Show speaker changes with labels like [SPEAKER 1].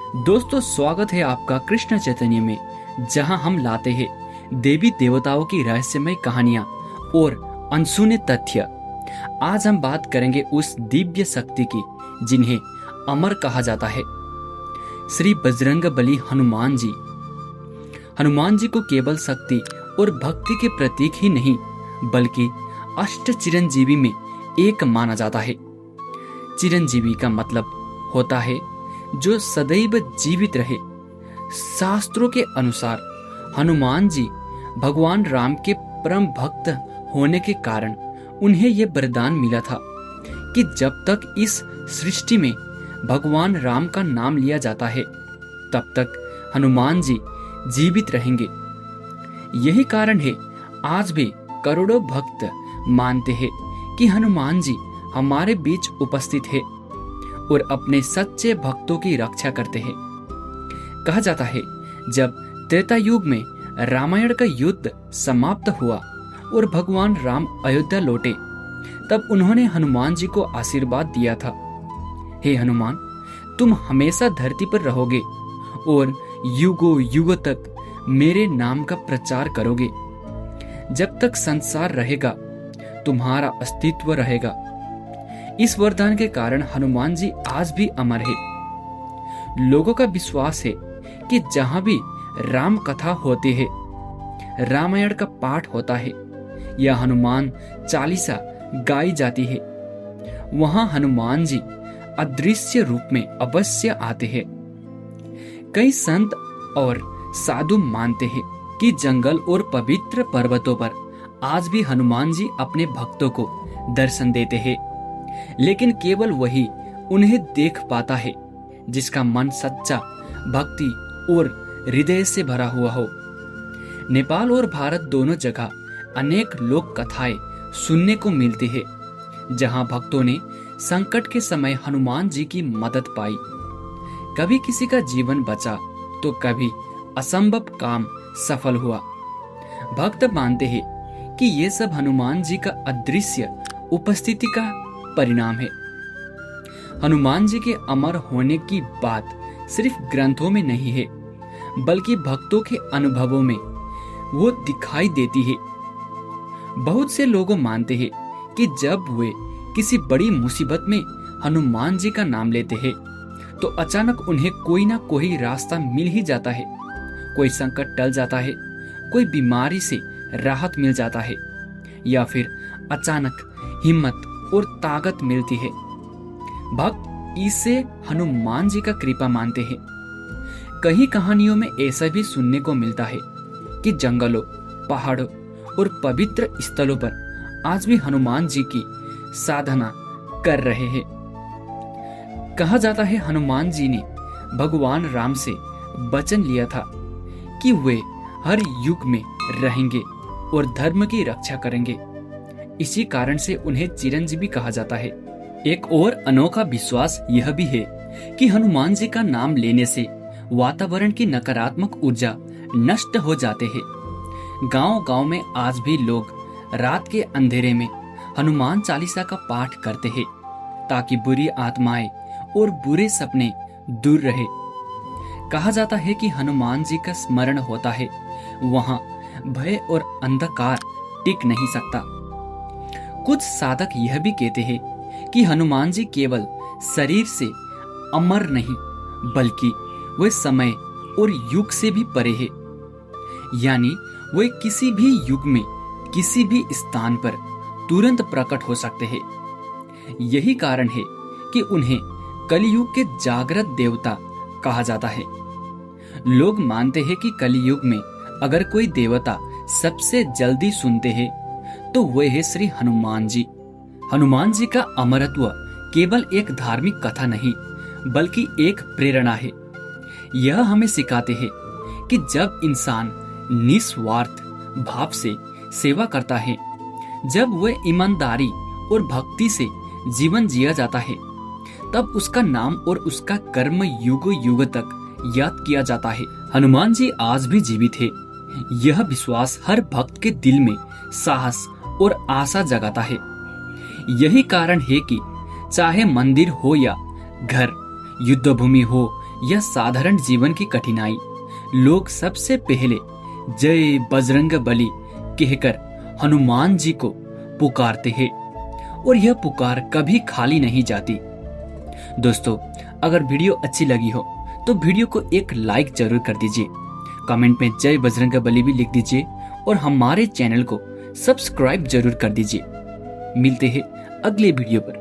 [SPEAKER 1] दोस्तों, स्वागत है आपका कृष्ण चैतन्य में, जहां हम लाते हैं देवी देवताओं की रहस्यमय कहानियां और अनसुने तथ्य। आज हम बात करेंगे उस दिव्य शक्ति की जिन्हें अमर कहा जाता है, श्री बजरंगबली हनुमान जी। हनुमान जी को केवल शक्ति और भक्ति के प्रतीक ही नहीं बल्कि अष्ट चिरंजीवी में एक माना जाता है। चिरंजीवी का मतलब होता है जो सदैव जीवित रहे। शास्त्रों के अनुसार हनुमान जी भगवान राम के परम भक्त होने के कारण उन्हें यह वरदान मिला था कि जब तक इस सृष्टि में भगवान राम का नाम लिया जाता है तब तक हनुमान जी जीवित रहेंगे। यही कारण है आज भी करोड़ों भक्त मानते हैं कि हनुमान जी हमारे बीच उपस्थित है और अपने सच्चे भक्तों की रक्षा करते हैं। कहा जाता है जब त्रेता युग में रामायण का युद्ध समाप्त हुआ और भगवान राम अयोध्या लौटे, तब उन्होंने हनुमान जी को आशीर्वाद दिया था, हे हनुमान, तुम हमेशा धरती पर रहोगे और युगों युगों तक मेरे नाम का प्रचार करोगे। जब तक संसार रहेगा तुम्हारा अस्तित्व रहेगा। इस वरदान के कारण हनुमान जी आज भी अमर है। लोगों का विश्वास है कि जहां भी राम कथा होती है, रामायण का पाठ होता है या हनुमान चालीसा गाई जाती है, वहां हनुमान जी अदृश्य रूप में अवश्य आते हैं। कई संत और साधु मानते हैं कि जंगल और पवित्र पर्वतों पर आज भी हनुमान जी अपने भक्तों को दर्शन देते हैं, लेकिन केवल वही उन्हें देख पाता है जिसका मन सच्चा भक्ति और हृदय से भरा हुआ हो। नेपाल और भारत दोनों जगह अनेक लोक कथाएं सुनने को मिलती है जहां भक्तों ने संकट के समय हनुमान जी की मदद पाई। कभी किसी का जीवन बचा तो कभी असंभव काम सफल हुआ। भक्त मानते हैं कि ये सब हनुमान जी का अदृश्य उपस्थिति का परिणाम है। हनुमान जी के अमर होने की बात सिर्फ ग्रंथों में नहीं है बल्कि भक्तों के अनुभवों में वो दिखाई देती है। बहुत से लोग मानते हैं कि जब वे किसी बड़ी मुसीबत में हनुमान जी का नाम लेते हैं तो अचानक उन्हें कोई ना कोई रास्ता मिल ही जाता है। कोई संकट टल जाता है, कोई बीमारी से राहत मिल जाता है या फिर अचानक हिम्मत और ताकत मिलती है। भक्त इसे हनुमान जी का कृपा मानते हैं। कई कहानियों में ऐसा भी सुनने को मिलता है कि जंगलों, पहाड़ों और पवित्र स्थलों पर आज भी हनुमान जी की साधना कर रहे हैं। कहा जाता है हनुमान जी ने भगवान राम से वचन लिया था कि वे हर युग में रहेंगे और धर्म की रक्षा करेंगे। इसी कारण से उन्हें चिरंजीवी कहा जाता है। एक और अनोखा विश्वास यह भी है कि हनुमान जी का नाम लेने से वातावरण की नकारात्मक ऊर्जा नष्ट हो जाते हैं। गांव-गांव में आज भी लोग रात के अंधेरे में हनुमान चालीसा का पाठ करते हैं ताकि बुरी आत्माएं और बुरे सपने दूर रहे। कहा जाता है कि हनुमान जी का स्मरण होता है वहां भय और अंधकार टिक नहीं सकता। कुछ साधक यह भी कहते हैं कि हनुमान जी केवल शरीर से अमर नहीं बल्कि वे समय और युग से भी परे है, यानी वे किसी भी युग में किसी भी स्थान पर तुरंत प्रकट हो सकते हैं। यही कारण है कि उन्हें कलियुग के जागृत देवता कहा जाता है। लोग मानते हैं कि कलियुग में अगर कोई देवता सबसे जल्दी सुनते हैं तो वे है श्री हनुमान जी। हनुमान जी का अमरत्व केवल एक धार्मिक कथा नहीं बल्कि एक प्रेरणा है। यह हमें सिखाते हैं कि जब इंसान निस्वार्थ भाव से सेवा करता है, जब वह ईमानदारी और भक्ति से जीवन जिया जाता है, तब उसका नाम और उसका कर्म युगों युग तक याद किया जाता है। हनुमान जी आज भी जीवित है। यह विश्वास हर भक्त के दिल में साहस और आशा जगाता है। यही कारण है कि चाहे मंदिर हो या घर, युद्ध भूमि हो यह साधारण जीवन की कठिनाई लोग सबसे पहले जय बजरंग बली कहकर हनुमान जी को पुकारते हैं और यह पुकार कभी खाली नहीं जाती। दोस्तों, अगर वीडियो अच्छी लगी हो तो वीडियो को एक लाइक जरूर कर दीजिए, कमेंट में जय बजरंग बली भी लिख दीजिए और हमारे चैनल को सब्सक्राइब जरूर कर दीजिए। मिलते हैं अगले वीडियो पर।